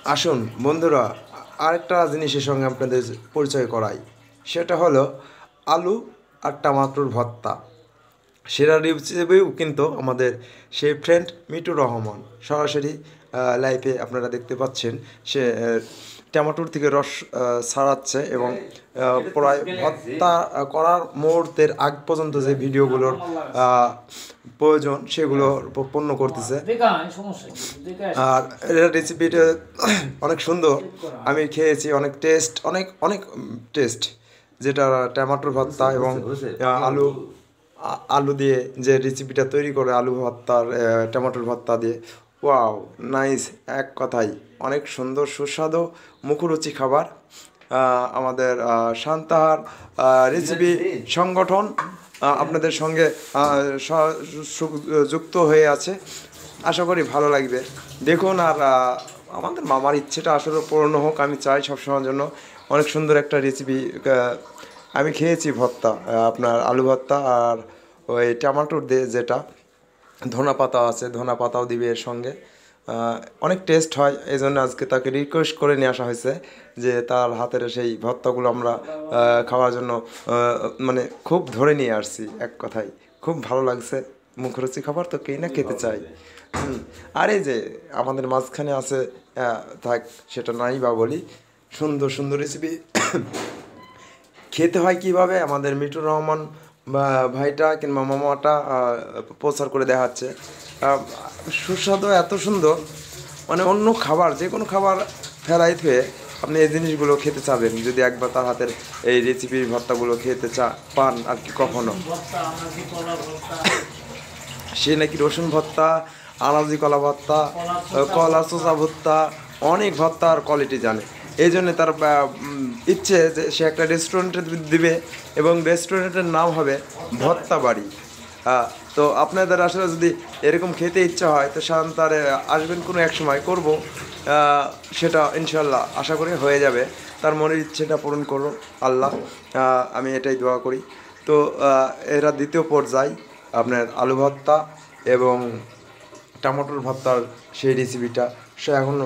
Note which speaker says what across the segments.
Speaker 1: আসুন বন্ধুরা, আরেকটা জিনিসের সঙ্গে আপনাদের পরিচয় করাই। সেটা হলো আলু আর টমাটোর ভর্তা। সেরা রেসিপিও কিন্তু আমাদের সেই ফ্রেন্ড মিটুর রহমান সরাসরি লাইভে আপনারা দেখতে পাচ্ছেন। সে টমেটোর থেকে রস ছাড়াচ্ছে এবং প্রায় ভর্তা করার মুহূর্তের আগ পর্যন্ত যে ভিডিওগুলোর প্রয়োজন সেগুলো পূর্ণ করতেছে। আর এর রেসিপিটা অনেক সুন্দর, আমি খেয়েছি, অনেক টেস্ট, অনেক অনেক টেস্ট। যেটা টমেটোর ভর্তা এবং আলু আলু দিয়ে যে রেসিপিটা তৈরি করে, আলু ভর্তার টমেটোর ভর্তা দিয়ে, ওয়াও নাইস। এক কথাই অনেক সুন্দর সুস্বাদু মুখরুচি খাবার। আমাদের শান্তাহার রেসিপি সংগঠন আপনাদের সঙ্গে যুক্ত হয়ে আছে। আশা করি ভালো লাগবে। দেখুন, আর আমাদের মামার ইচ্ছেটা আসলে পূর্ণ হোক, আমি চাই সবসময়ের জন্য। অনেক সুন্দর একটা রেসিপি আমি খেয়েছি, ভর্তা, আপনার আলু ভর্তা আর ওই টমেটোর দিয়ে যেটা ধনা পাতা আছে, ধনা পাতাও দিবে এর সঙ্গে। অনেক টেস্ট হয়, এই জন্য আজকে তাকে রিকোয়েস্ট করে নিয়ে আসা হয়েছে যে তার হাতের সেই ভর্তাগুলো আমরা খাওয়ার জন্য মানে খুব ধরে নিয়ে আসছি। এক কথায় খুব ভালো লাগছে, মুখরুচি খাবার তো কেই না খেতে চাই। আর এই যে আমাদের মাঝখানে আছে, থাক সেটা নাই বা বলি, সুন্দর সুন্দর রেসিপি খেতে হয় কিভাবে আমাদের মিটুর রহমান বা ভাইটা কিংবা মামাটা প্রচার করে দেখাচ্ছে। সুস্বাদু এত সুন্দর, মানে অন্য খাবার, যে কোনো খাবার ফেলাই থুয়ে আপনি এই জিনিসগুলো খেতে চাবেন যদি একবার তার হাতের এই রেসিপির ভর্তাগুলো খেতে পান আর কি কখনো। সে নাকি রসুন ভর্তা, আনাজি কলা ভর্তা, কলা চোষা ভর্তা, অনেক ভর্তার কোয়ালিটি জানে। এই জন্যে তার ইচ্ছে যে সে একটা রেস্টুরেন্টে দিবে এবং রেস্টুরেন্টের নাম হবে ভর্তা বাড়ি। তো আপনাদের আসলে যদি এরকম খেতে ইচ্ছা হয় তো শান্তারে আসবেন কোনো এক সময়, করব সেটা ইনশাল্লাহ, আশা করি হয়ে যাবে। তার মনের ইচ্ছেটা পূরণ করো আল্লাহ, আমি এটাই দোয়া করি। তো এরা দ্বিতীয় পর্যায় আপনার আলু ভর্তা এবং টমেটোর ভর্তার সেই রেসিপিটা সে এখন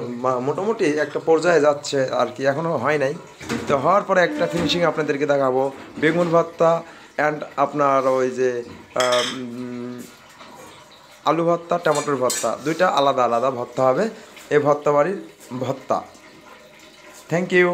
Speaker 1: মোটামুটি একটা পর্যায়ে যাচ্ছে আর কি, এখনও হয় নাই। তো হওয়ার পরে একটা ফিনিশিং আপনাদেরকে দেখাবো। বেগুন ভর্তা অ্যান্ড আপনার ওই যে আলু ভর্তা, টমেটোর ভর্তা, দুইটা আলাদা আলাদা ভর্তা হবে। এই ভর্তা বাড়ির ভর্তা। Thank you.